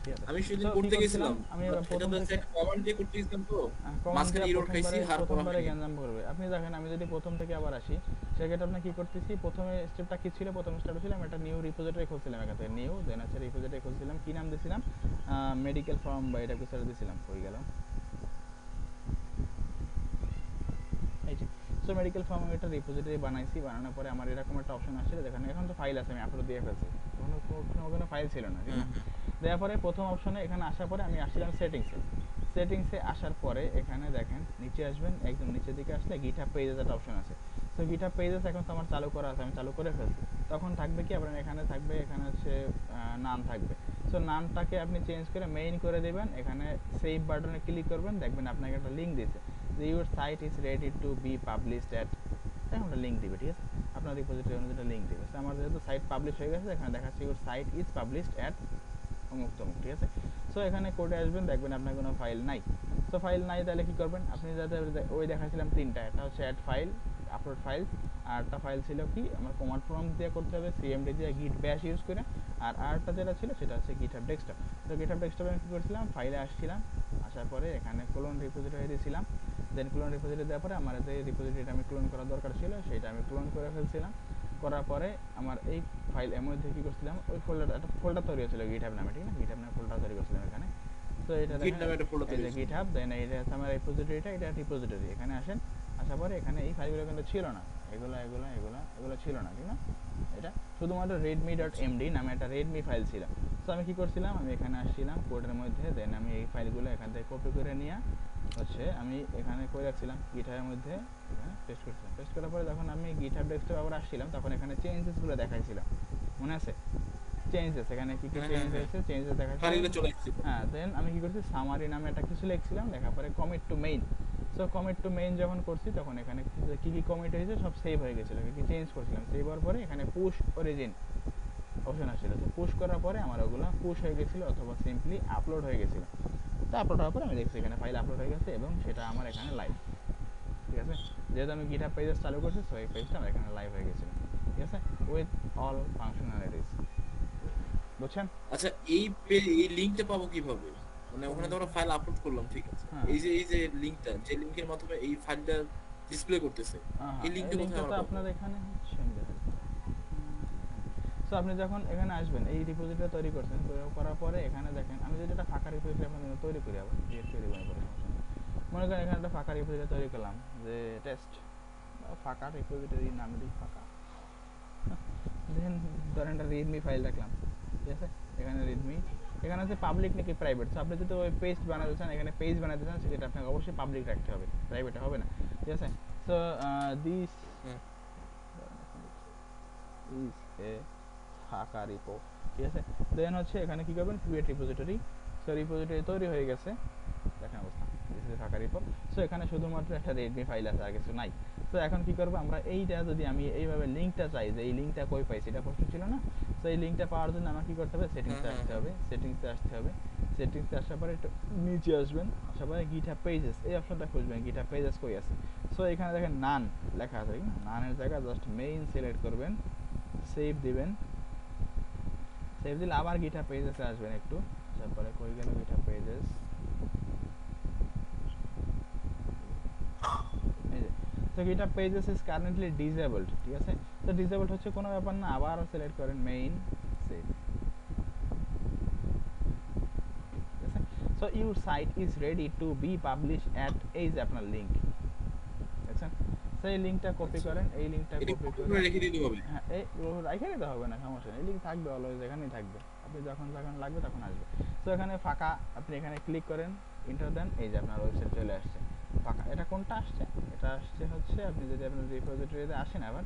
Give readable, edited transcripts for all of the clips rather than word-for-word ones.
ঠিক আছে। আমি সেদিন তো কি করতে করছিলাম গেছিলাম, আমি বাট এটা প্রথম তো থেকে একটা কমান্ড দিয়ে করতে গেছিলাম, তো কমান্ড মাঝখানে দিয়ে এরর খাইছি, আর করা প্রথমবারে হয়নি। গ্যাঞ্জাম করবে। আপনি দেখেন আমি যদি প্রথম থেকে আবার আসি, সেক্ষেত্রে আপনার কি করতেছি, প্রথমে স্টেপটা কি ছিল, প্রথম স্টেপটা ছিল আমি একটা নিউ রিপোজিটরি খুলছিলাম, এখান থেকে নিউ, দেন হচ্ছে রিপোজিটরি খুলছিলাম, কি নাম দিয়েছিলাম, মেডিকেল ফর্ম বা এটা কিছু দিয়েছিলাম, হয়ে গেল এই যে। সো মেডিকেল ফর্ম একটা রিপোজিটরি বানাইছি, বানানোর পরে আমার এরকম একটা অপশন আসছিল, যেখানে এখন তো ফাইল আছে, আমি আপলোড দিয়ে ফেলছি, কোনো ফাইল ছিল না, ঠিক না। দেওয়ার পরে প্রথম অপশনে এখানে আসার পরে আমি আসছিলাম সেটিংসে, সেটিংসে আসার পরে এখানে দেখেন নিচে আসবেন, একদম নিচের দিকে আসলে গিটহাব পেজেস একটা অপশন আছে। সো গিটহাব পেজেস এখন তো আমার চালু করা আছে, আমি চালু করে ফেলছি। তখন থাকবে কি আপনার এখানে থাকবে, এখানে হচ্ছে নাম থাকবে। সো নামটাকে আপনি চেঞ্জ করে মেইন করে দেবেন, এখানে সেভ বাটনে ক্লিক করবেন, দেখবেন আপনাকে একটা লিঙ্ক দিয়েছে যে your site is ready to be published at, এখন একটা লিঙ্ক দিবে, ঠিক আছে, আপনার রিপোজিটরি অনুযায়ী লিঙ্ক দিবে। আমার যেহেতু সাইট পাবলিশ হয়ে গেছে, এখানে দেখাচ্ছে your site is published at অমুক তমুক, ঠিক আছে। সো এখানে কোডে আসবেন, দেখবেন আপনার কোনো ফাইল নাই। সো ফাইল নাই, তাহলে কী করবেন আপনি, যাতে ওই দেখাচ্ছিলাম তিনটা, একটা হচ্ছে অ্যাড ফাইল, আপলোড ফাইল, আর একটা ফাইল ছিল কি আমার কমান্ড প্রম্পট দিয়ে করতে হবে, সিএমডি দিয়ে গিট ব্যাশ ইউজ করে, আর আরেকটা যেটা ছিল সেটা হচ্ছে গিটহাব ডেস্কটপ। তো গিটহাব ডেস্কটপে আমি কী করছিলাম, ফাইলে আসছিলাম, আসার পরে এখানে ক্লোন রিপোজিটরি দিয়েছিলাম, দেন ক্লোন রিপোজিটরি দেওয়ার পরে আমার যে রিপোজিটরিটা আমি ক্লোন করার দরকার ছিল সেটা আমি ক্লোন করে ফেলছিলাম। করার পরে আমার এই ফাইল এর মধ্যে কী করছিলাম, ওই ফোল্ডার, একটা ফোল্ডার তৈরি হয়েছিল গিটহাব নামে, ঠিক না, গিটহাব নামে ফোল্ডার তৈরি করছিলাম এখানে। তো এটা গিট দেখেন নামে একটা ফোল্ডার এই তৈরি যে হয়েছিল। গিটহাব, দেন এইটা হচ্ছে আমার রিপোজিটরিটা, এটা রিপোজিটরি, এখানে আসেন, আসার পরে এখানে এই ফাইলগুলো কিন্তু ছিল না, এগুলো এগুলো এগুলো এগুলো ছিল না, ঠিক না, এটা শুধুমাত্র রেডমি ডট আচ্ছা, এমডি নামে একটা রেডমি ফাইল ছিল। তো আমি কী করছিলাম, আমি এখানে আসছিলাম কোডের মধ্যে, দেন আমি এই ফাইলগুলো এখান থেকে কপি করে নিয়ে হচ্ছে আমি এখানে করে রাখছিলাম গিটহাবের মধ্যে, এখানে পেস্ট করছিলাম, পেস্ট করার পরে যখন আমি গিটহাব ডেস্কটপে আবার আসছিলাম, তখন এখানে চেঞ্জেসগুলো দেখাইছিলাম, মনে আছে, চেঞ্জেস এখানে কী কী হ্যাঁ হ্যাঁ চেঞ্জ হ্যাঁ, হয়েছে, চেঞ্জেস দেখাচ্ছিল। ফাইলগুলো চলে আসছিল। হ্যাঁ, দেন আমি কী করছি, সামারি নামে একটা কিছু লিখছিলাম, লেখার পরে commit to main. So commit to main যখন করছি, তখন এখানে কী কী কমিট হয়েছে সব সেভ হয়ে গেছিলো, কী কী চেঞ্জ করছিলাম, সেভ হওয়ার পরে এখানে পুশ অরিজিন অপশন আসছিলো। তো পুশ করার পরে আমার ওগুলো পুশ হয়ে গেছিলো, অথবা সিম্পলি আপলোড হয়ে গেছিলো। তো আপলোড হওয়ার পরে আমি দেখছি এখানে ফাইল আপলোড হয়ে গেছে, এবং সেটা আমার এখানে লাইভ, ঠিক আছে। যেহেতু আমি গিটহাব পেজেস চালু করছি, সো এই পেজটা আমার এখানে লাইভ হয়ে গেছিলো, ঠিক আছে, উইথ অল ফাংশনালিটিস, বুঝছেন। আচ্ছা, এই লিংকটা পাবো কিভাবে? মানে কোন ওখানে তো আমরা লিঙ্কটা? ফাইল আপলোড করলাম, ঠিক আছে, হ্যাঁ, এই যে লিংকটা, যে লিংকের মাধ্যমে এই ফাইলটা ডিসপ্লে করতেছে, হ্যাঁ এই হ্যাঁ, এই লিংকটা কোথায় লিঙ্কটা তো আমরা পাবো? আপনার এখানে হচ্ছে, আমি দেখাচ্ছি। সো আপনি যখন এখানে আসবেন, এই রিপোজিটরি তৈরি করছেন, করার পরে এখানে দেখেন আমি যদি একটা ফাঁকা রিপোজিটরি আপনার জন্য তৈরি করি, আবার ক্রিয়েট করে দেবো, পরে সমস্যা নেই। মনে করেন এখানে একটা ফাঁকা রিপোজিটরি তৈরি করলাম, যে টেস্ট, ফাঁকা রিপোজিটরি নাম দিই ফাঁকা, দেন ধরেন একটা রিডমি ফাইল রাখলাম, ঠিক আছে, এখানে রিডমি, এখানে হচ্ছে পাবলিক নাকি প্রাইভেট। সো আপনি যদি ওই পেজ বানাতে চান, এখানে পেজ বানাতে চান, সেটা আপনাকে অবশ্যই পাবলিক রাখতে হবে, প্রাইভেট হবে না, ঠিক আছে। সো দিস হ্যাঁ, ইজ এ ফাঁকা রিপো, ঠিক আছে। দেন হচ্ছে এখানে কী করবেন, ক্রিয়েট রিপোজিটরি। সো রিপোজিটরি তৈরি হয়ে গেছে, দেখেন অবস্থা, দিস ইজ ফাঁকা রিপো। সো এখানে শুধুমাত্র একটা রেডমি ফাইল আছে, আর কিছু নাই। তো এখন কী করবো আমরা, এইটা যদি আমি এইভাবে লিঙ্কটা চাই, যে এই লিঙ্কটা কই পাই, সেটা প্রশ্ন ছিল না। তো এই লিঙ্কটা পাওয়ার জন্য আমার কী করতে হবে, হ্যাঁ, সেটিংসে হ্যাঁ, আসতে হ্যাঁ। হবে, সেটিংসে আসতে হবে, সেটিংসে আসার পরে একটু নিচে আসবেন, আসার পরে গিটহাব পেজেস এই অপশনটা খুঁজবেন, গিটহাব পেজেস কই আছে। সো এখানে দেখেন নান লেখা আছে, ঠিক না, নানের জায়গায় জাস্ট মেইন সিলেক্ট করবেন, সেভ দিবেন, সেভ দিলে আবার গিটহাব পেজেসে আসবেন একটু, তারপরে কই গেল গিটহাব পেজেস, এই যে। তো GitHub pages is currently disabled, ঠিক আছে। তো ডিসেবলড হচ্ছে কোনো ব্যাপার না, আবার সিলেক্ট করেন মেইন, সেভ, ঠিক আছে। So your site is ready to be publish at, এই যে আপনার লিঙ্ক, দেখছেন। সো এই লিঙ্কটা কপি আচ্ছা, করেন, এই লিঙ্কটা এটা কপি কপি করে, করে রেখে দিতে হবে? হ্যাঁ এই রাইখে নিতে হবে না, সমস্যা নেই, এই লিঙ্ক থাকবে অলওয়েজ, এখানেই থাকবে, আপনি যখন যখন লাগবে তখন আসবে। তো এখানে ফাঁকা, আপনি এখানে ক্লিক করেন, ইন্টার দেন, এই যে আপনার ওয়েবসাইট চলে আসছে ফাঁকা। এটা কোনটা আসছে, এটা আসছে হচ্ছে আপনি যদি আপনার রিপোজিটরিতে আসেন আবার,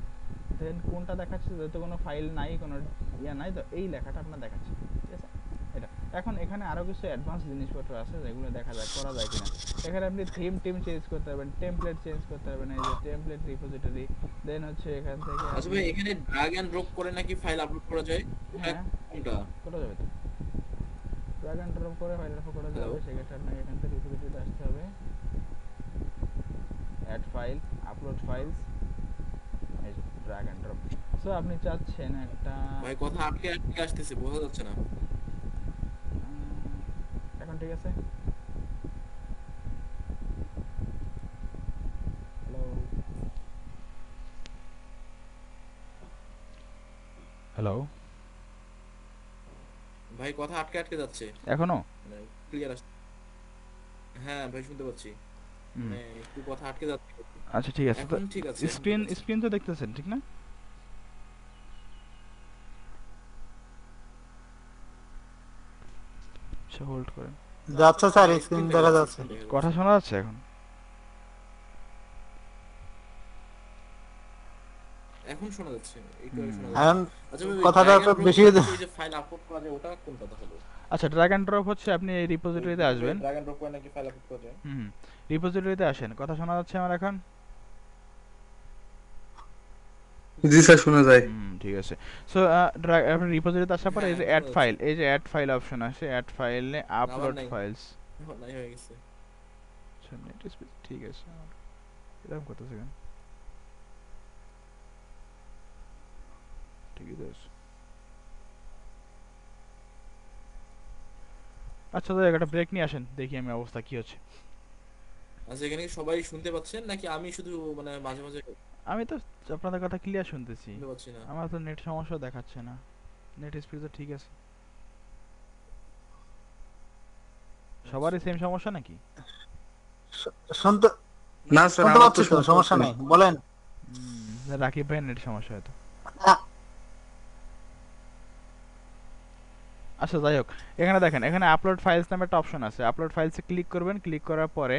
দেন কোনটা দেখাচ্ছে, যেহেতু কোনো ফাইল নাই, কোনো ইয়া নাই, তো এই লেখাটা আপনার দেখাচ্ছে, ঠিক আছে, এটা। এখন এখানে আরও কিছু অ্যাডভান্স জিনিসপত্র আছে, যেগুলো দেখা যায় করা যায় কিনা। এখানে আপনি টিম চেঞ্জ করতে পারবেন, টেমপ্লেট চেঞ্জ করতে পারবেন, এই যে টেমপ্লেট রিপোজিটরি, দেন হচ্ছে এখান থেকে আচ্ছা আপনি, ভাই, এখানে ড্রাগ এন্ড ড্রপ করে নাকি ফাইল আপলোড করা যায়? ওটা হ্যাঁ কোনটা? করা যাবে তো, ড্র্যাগ অ্যান্ড ড্রপ করে ফাইল রেফার করা হ্যালো? যাবে। সেক্ষেত্রে আপনাকে এখান থেকে রিপোজিটরিতে আসতে হবে, অ্যাড ফাইল, আপলোড ফাইলস, এই ড্র্যাগ অ্যান্ড ড্রপ। সো আপনি চাচ্ছেন একটা, ভাই কথা আটকে আটকে আসতেছে, বোঝা যাচ্ছে না। ঠিক আছে? হ্যালো হ্যালো, ভাই কথা আটকে আটকে যাচ্ছে, এখনো? মানে ক্লিয়ার আসছে। হ্যাঁ ভাই শুনতে পাচ্ছি, হুম, মানে একটু কথা আটকে যাচ্ছে। আচ্ছা ঠিক আছে। তো এখন ঠিক আছে, এখন ঠিক স্ক্রিন আছে। স্ক্রিন তো দেখতেছেন ঠিক না? আচ্ছা হোল্ড করেন। যাচ্ছে স্যার, হ্যাঁ স্ক্রিন স্ক্রিন দেখা দেখা যাচ্ছে, যাচ্ছে। স্ক্রিন দেখা কথা যাচ্ছে। শোনা যাচ্ছে এখন? এখন শোনা যাচ্ছে, একটু আগে শোনা হুম, যাচ্ছে। এখন আচ্ছা ভাই ওই কথাটা ড্র্যাগ একটু এন্ড ড্রপ বেশি করে নাকি ওই যে ফাইল আপলোড করা যায়, ওটা কোন কথা হলো? আচ্ছা ড্র্যাগ অ্যান্ড ড্রপ হচ্ছে আপনি এই ওই রিপোজিটরিতে ইউটিউবে আসবেন। ড্র্যাগ এন্ড ড্রপ করে নাকি ফাইল আপলোড করা যায়? হুম, রিপোজিটরিতে আসেন। কথা শোনা যাচ্ছে আমার এখন? জি স্যার, শোনা যায়। হুম, ঠিক আছে। সো আপনি রিপোজিটরিতে আসার পরে হ্যাঁ এই যে এখন অ্যাড শোনা যাচ্ছে। ফাইল, এই যে অ্যাড ফাইল অপশন আসে, অ্যাড ফাইলে আবার আপলোড নাই, ফাইলস। আবার নাই হয়ে গেছে। আচ্ছা নেট স্পিড ঠিক আছে আমার। এরকম করতেছে কেন? ঠিকই তো আছে। আচ্ছা তো একটা ব্রেক নিয়ে আসেন, দেখি আমি অবস্থা কি হচ্ছে। আচ্ছা এখানে কি সবাই শুনতে পাচ্ছেন নাকি আমি শুধু মানে মাঝে মাঝে আমি তো আপনাদের কথা ক্লিয়ার শুনতেছি। শুনতে পাচ্ছি না? আমার তো নেট সমস্যা দেখাচ্ছে না, নেট স্পিড তো ঠিক আছে। সবারই আচ্ছা সেম সমস্যা নাকি? শুনতে না স্যার, শুনতে আমার তো পাচ্ছি তো, শুনতে সমস্যা পাচ্ছি। নাই, বলেন। রাকিব ভাইয়ের নেট সমস্যা হয়তো। আচ্ছা যাই হোক, এখানে দেখেন, এখানে আপলোড ফাইলস নামে একটা অপশন আছে। আপলোড ফাইলসে ক্লিক করবেন, ক্লিক করার পরে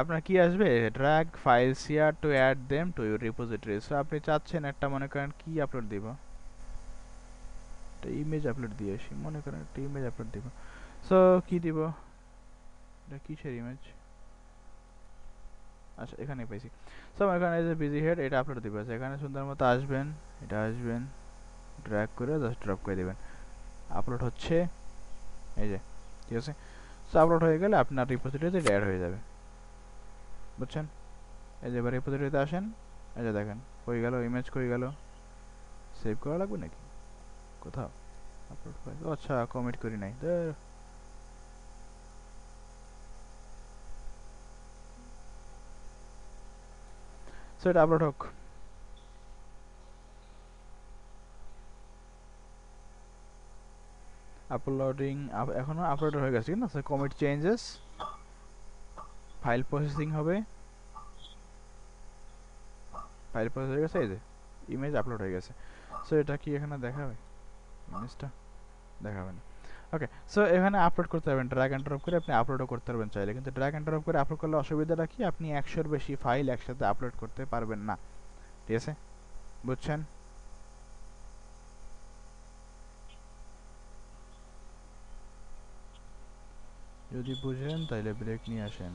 আপনার কি আসবে, drag files here to add them to your repository. So আপনি চাচ্ছেন একটা, মনে করেন কি আপলোড দিব, একটা ইমেজ আপলোড দিয়ে আসি, মনে করেন একটা ইমেজ আপলোড দিব। সো কি দিব, এটা কিসের ইমেজ? আচ্ছা এখানে পাইছি। সো এখানে যে বিজি হেড, এটা আপলোড দিব। আচ্ছা এখানে সুন্দর মতো আসবেন, এটা আসবেন, ড্র্যাগ করে জাস্ট ড্রপ করে দিবেন। আপলোড হচ্ছে, এই যে, ঠিক আছে। সো আপলোড হয়ে গেলে আপনার রিপোজিটরিতে অ্যাড হয়ে যাবে, বুঝছেন? এই যে এবার রিপোজিটরিতে আসেন, এই যে দেখেন কই গেল ইমেজ, কই গেল? সেভ করা লাগবে নাকি কোথাও? আপলোড ফাইল, ও আচ্ছা কমিট করি নাই। সো এটা আপলোড হোক। আপলোডিং, এখনো আপলোড হয়ে গেছে না? কমিট চেঞ্জেস, ফাইল প্রসেসিং হবে, ফাইল প্রসেস হয়ে গেছে, এই যে ইমেজ আপলোড হয়ে গেছে। সো এটা কি এখানে দেখাবে ইমেজটা? দেখাবে না। ওকে, সো এখানে আপলোড করতে পারবেন, ড্র্যাগ অ্যান্ড ড্রপ করে আপনি আপলোডও করতে পারবেন চাইলে। কিন্তু ড্র্যাগ অ্যান্ড ড্রপ করে আপলোড করলে অসুবিধাটা কি, আপনি 100-র বেশি ফাইল একসাথে আপলোড করতে পারবেন না, ঠিক আছে? বুঝছেন? যদি বুঝেন তাহলে ব্রেক নিয়ে আসেন।